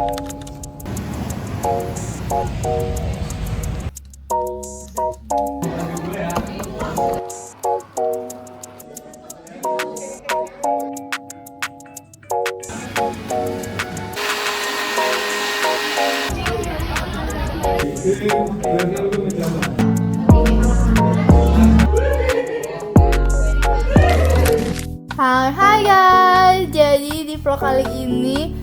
Hai guys, jadi di vlog kali ini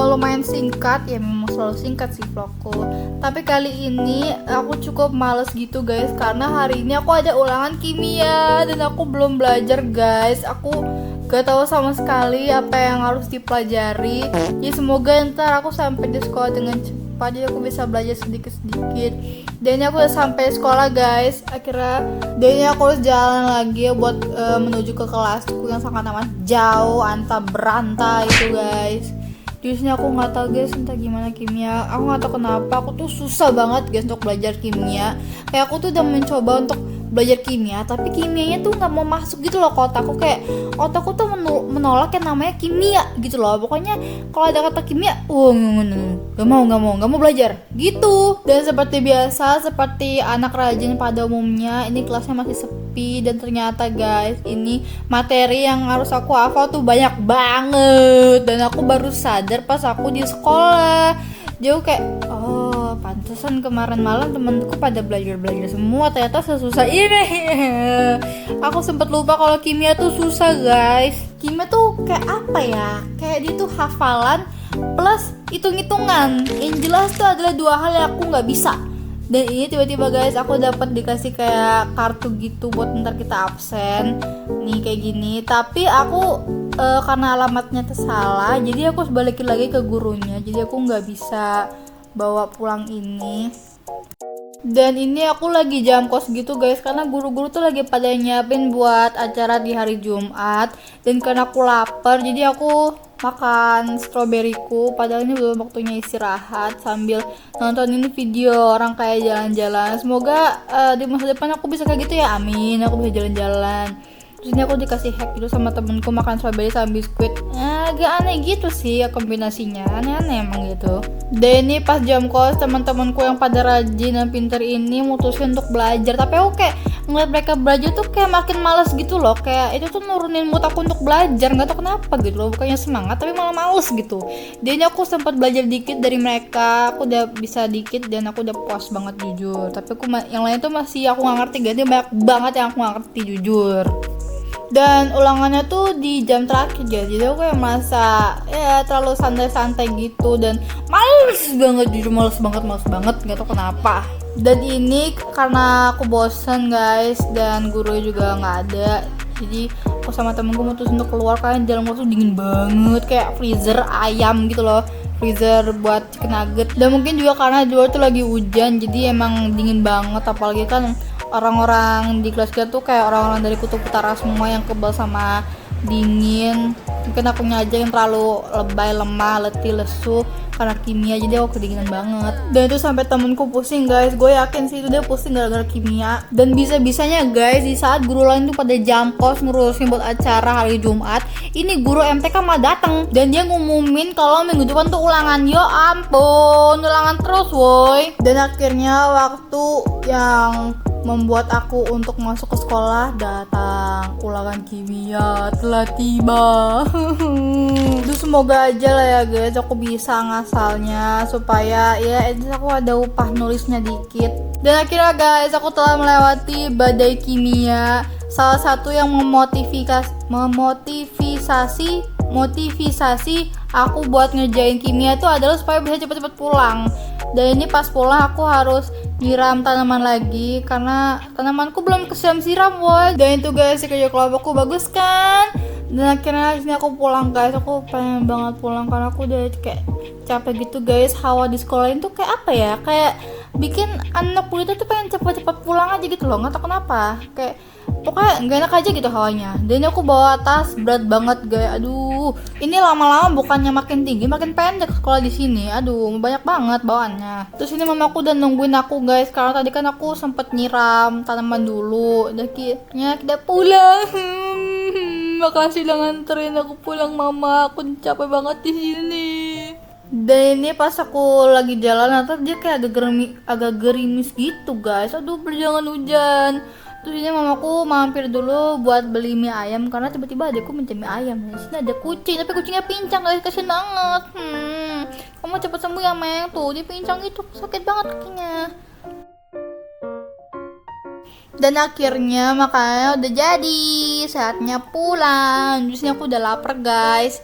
lumayan singkat, ya memang selalu singkat sih vlogku. Tapi kali ini aku cukup males gitu guys, karena hari ini aku ada ulangan kimia dan aku belum belajar guys. Aku gak tahu sama sekali apa yang harus dipelajari. Jadi semoga ntar aku sampai di sekolah dengan cepat, jadi aku bisa belajar sedikit-sedikit. Dan aku udah sampai sekolah guys, akhirnya. Dan aku harus jalan lagi buat menuju ke kelasku yang sangat amat jauh, anta beranta itu guys. Di sini aku nggak tahu guys entah gimana kimia. Aku nggak tahu kenapa aku tuh susah banget guys untuk belajar kimia. Kayak aku tuh udah mencoba untuk belajar kimia, tapi kimianya tuh nggak mau masuk gitu loh ke otakku. Kayak otakku tuh menolak yang namanya kimia gitu loh. Pokoknya kalau ada kata kimia, nggak mau belajar gitu. Dan seperti biasa, seperti anak rajin pada umumnya, ini kelasnya masih sepi. Dan ternyata guys, ini materi yang harus aku hafal tuh banyak banget. Dan aku baru sadar pas aku di sekolah. Jauh kayak, oh pantesan kemarin malam temenku pada belajar semua, ternyata sesusah ini. Aku sempet lupa kalau kimia tuh susah guys. Kimia tuh kayak apa ya, kayak dia tuh hafalan plus hitung-hitungan. Yang jelas tuh adalah dua hal yang aku gak bisa. Dan ini tiba-tiba guys aku dapat dikasih kayak kartu gitu buat ntar kita absen. Nih kayak gini, tapi aku karena alamatnya salah, jadi aku harus balikin lagi ke gurunya. Jadi aku nggak bisa bawa pulang ini. Dan ini aku lagi jam kos gitu guys, karena guru-guru tuh lagi pada nyiapin buat acara di hari Jumat. Dan karena aku lapar, jadi aku makan stroberiku, padahal ini belum waktunya istirahat, sambil nonton ini video orang kayak jalan-jalan. Semoga di masa depan aku bisa kayak gitu ya, amin. Aku bisa jalan-jalan. Terus ini aku dikasih hack gitu sama temenku, makan strawberry sama biskuit. Agak aneh gitu sih ya kombinasinya, aneh-aneh emang gitu. Dan ini pas jam kos, teman-temanku yang pada rajin dan pinter ini mutusin untuk belajar. Tapi aku kayak ngeliat mereka belajar tuh kayak makin malas gitu loh. Kayak itu tuh nurunin mood aku untuk belajar, nggak tahu kenapa gitu loh. Bukannya semangat tapi malah males gitu. Dan aku sempat belajar dikit dari mereka, aku udah bisa dikit dan aku udah puas banget jujur. Tapi aku yang lain tuh masih aku nggak ngerti, ganti banyak banget yang aku nggak ngerti jujur. Dan ulangannya tuh di jam terakhir guys, jadi aku kayak merasa ya terlalu santai-santai gitu. Dan males banget jujur, males banget nggak tahu kenapa. Dan ini karena aku bosen guys, dan guru juga nggak ada, jadi aku sama temenku mutusin untuk keluar karena dalam kelas tuh dingin banget, kayak freezer ayam gitu loh, freezer buat chicken nugget. Dan mungkin juga karena di luar tuh lagi hujan, jadi emang dingin banget. Apalagi kan orang-orang di kelas kita tuh kayak orang-orang dari kutub utara semua yang kebal sama dingin. Mungkin aku aja yang terlalu lebay, lemah, letih, lesu karena kimia, jadi aku kedinginan banget. Dan itu sampai temenku pusing guys, gue yakin sih itu dia pusing gara-gara kimia. Dan bisa-bisanya guys, di saat guru lain tuh pada jam kos ngurusin buat acara hari Jumat, ini guru MTK mah datang dan dia ngumumin kalau minggu depan tuh ulangan. Yo ampun, ulangan terus woi. Dan akhirnya waktu yang membuat aku untuk masuk ke sekolah datang, ulangan kimia telah tiba. Itu semoga aja lah ya guys aku bisa ngasalnya, supaya ya aku ada upah nulisnya dikit. Dan akhirnya guys aku telah melewati badai kimia. Salah satu yang motivasi aku buat ngerjain kimia itu adalah supaya bisa cepet-cepet pulang. Dan ini pas pulang aku harus nyiram tanaman lagi karena tanamanku belum kesiram-siram woy. Dan itu guys kerja kelompokku bagus kan. Dan akhirnya sini aku pulang guys, aku pengen banget pulang karena aku udah kayak capek gitu guys. Hawa di sekolah itu kayak apa ya, kayak bikin anak kuliah tuh pengen cepet-cepet pulang aja gitu loh, nggak tahu kenapa. Kayak pokoknya nggak enak aja gitu hawanya. Dan aku bawa tas berat banget guys. Aduh, ini lama-lama bukannya makin tinggi makin pendek sekolah di sini. Aduh, banyak banget bawaannya. Terus ini mamaku udah nungguin aku guys, karena tadi kan aku sempet nyiram tanaman dulu. Dan akhirnya kita pulang. Makasih udah nganterin aku pulang mama. Aku capek banget di sini. Dan ini pas aku lagi jalan atau dia kayak agak gerimis gitu guys. Aduh perjangan hujan. Terus ini mamaku mampir dulu buat beli mie ayam karena tiba-tiba adekku minta mie ayam. Di sini ada kucing tapi kucingnya pincang guys, kasian banget. Kamu cepet sembuh ya Meng, tuh dia pincang itu sakit banget kakinya. Dan akhirnya makanannya udah jadi, saatnya pulang. Justru aku udah lapar guys.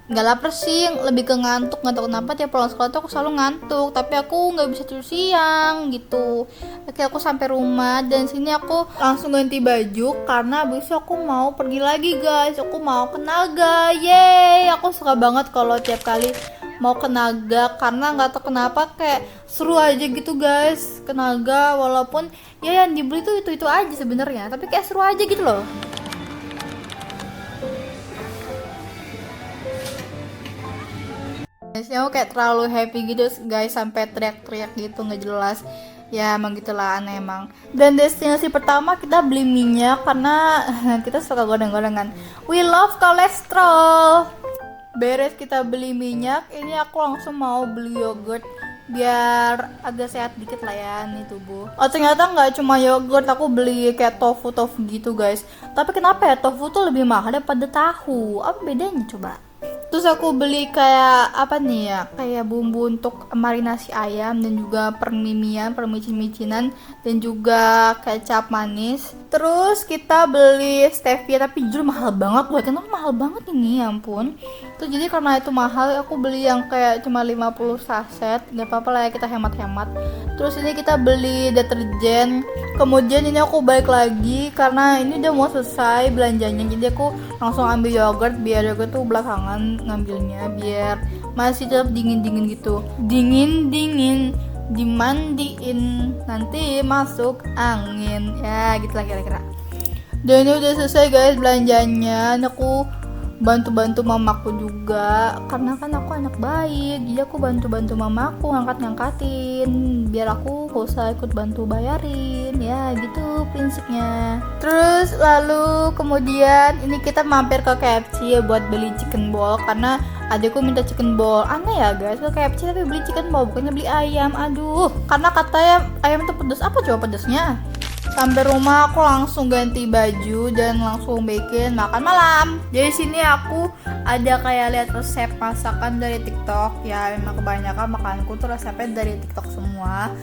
Nggak lapar sih, lebih ke ngantuk. Nggak tahu kenapa tiap pulang sekolah tuh aku selalu ngantuk, tapi aku nggak bisa tidur siang gitu. Akhirnya aku sampai rumah dan sini aku langsung ganti baju karena besok aku mau pergi lagi guys. Aku mau ke Naga, yeay. Aku suka banget kalau tiap kali mau ke Naga karena nggak tahu kenapa kayak seru aja gitu guys ke Naga, walaupun ya yang dibeli tuh itu aja sebenarnya, tapi kayak seru aja gitu loh. Aku kayak terlalu happy gitu guys sampai teriak-teriak gitu nggak jelas. Ya emang gitulah, aneh emang. Dan destinasi pertama kita beli minyak karena kita suka goreng-gorengan. We love kolesterol. Beres kita beli minyak, ini aku langsung mau beli yogurt biar agak sehat dikit lah ya nih tubuh. Oh ternyata nggak cuma yogurt, aku beli kayak tofu gitu guys. Tapi kenapa ya tofu tuh lebih mahal daripada tahu? Apa bedanya coba? Terus aku beli kayak apa nih ya, kayak bumbu untuk marinasi ayam dan juga permimian, permicin-micinan dan juga kecap manis. Terus kita beli stevia tapi jujur mahal banget, buat kenapa mahal banget ini ya ampun. Terus jadi karena itu mahal aku beli yang kayak cuma 50 saset, gak apa-apa lah ya kita hemat-hemat. Terus ini kita beli deterjen. Kemudian ini aku balik lagi karena ini udah mau selesai belanjanya, jadi aku langsung ambil yogurt biar yogurt tuh belakangan ngambilnya biar masih tetap dingin gitu, dingin dimandiin nanti masuk angin ya gitulah kira-kira. Dan ini udah selesai guys belanjanya. Aku bantu mamaku juga karena kan aku anak baik, jadi aku bantu mamaku ngangkatin biar aku gak usah ikut bantu bayarin ya gitu prinsipnya. Terus lalu kemudian ini kita mampir ke KFC ya buat beli chicken ball karena adekku minta chicken ball. Aneh ya guys, ke KFC tapi beli chicken ball bukannya beli ayam. Aduh, karena katanya ayam itu pedas. Apa coba pedasnya? Sampai rumah aku langsung ganti baju dan langsung bikin makan malam. Jadi sini aku ada kayak lihat resep masakan dari TikTok. Ya memang kebanyakan makanku tuh resepnya dari TikTok semua.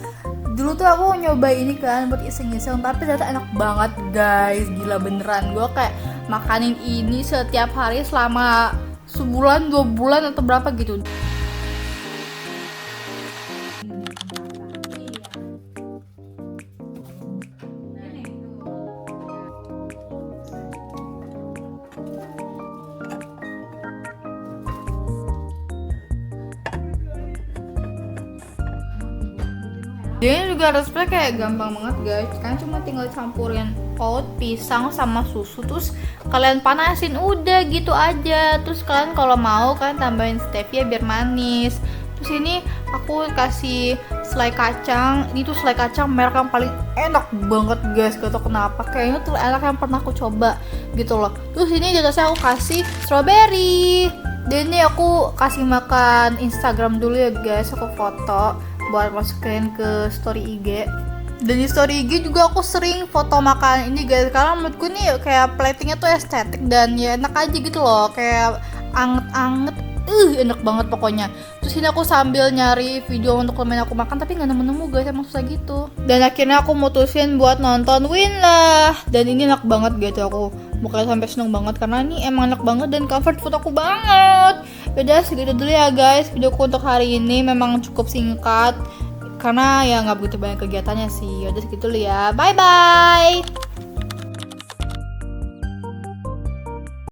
Dulu tuh aku nyoba ini kan buat iseng-iseng, tapi ternyata enak banget guys. Gila beneran, gue kayak makanin ini setiap hari selama sebulan, 2 bulan atau berapa gitu. Dia juga resepnya kayak gampang banget guys, kan cuma tinggal campurin oat, pisang sama susu, terus kalian panasin udah gitu aja. Terus kalian kalau mau kan tambahin stevia biar manis. Terus ini aku kasih selai kacang. Ini tuh selai kacang merek yang paling enak banget guys, gak tau kenapa, kayaknya tuh enak yang pernah aku coba gitu loh. Terus ini di atasnya aku kasih strawberry. Dan ini aku kasih makan Instagram dulu ya guys, aku foto buat masukin ke story IG. Dan di story IG juga aku sering foto makan ini guys, karena menurutku nih kayak platingnya tuh estetik dan ya enak aja gitu loh, kayak anget-anget, enak banget pokoknya. Terus ini aku sambil nyari video untuk temen aku makan tapi nggak nemu guys, emang susah gitu. Dan akhirnya aku mutusin buat nonton Win lah. Dan ini enak banget gitu, aku mukanya sampai seneng banget karena ini emang enak banget dan comfort food aku banget. Udah segitu dulu ya guys videoku untuk hari ini, memang cukup singkat karena ya nggak begitu banyak kegiatannya sih. Udah segitu dulu ya, bye bye.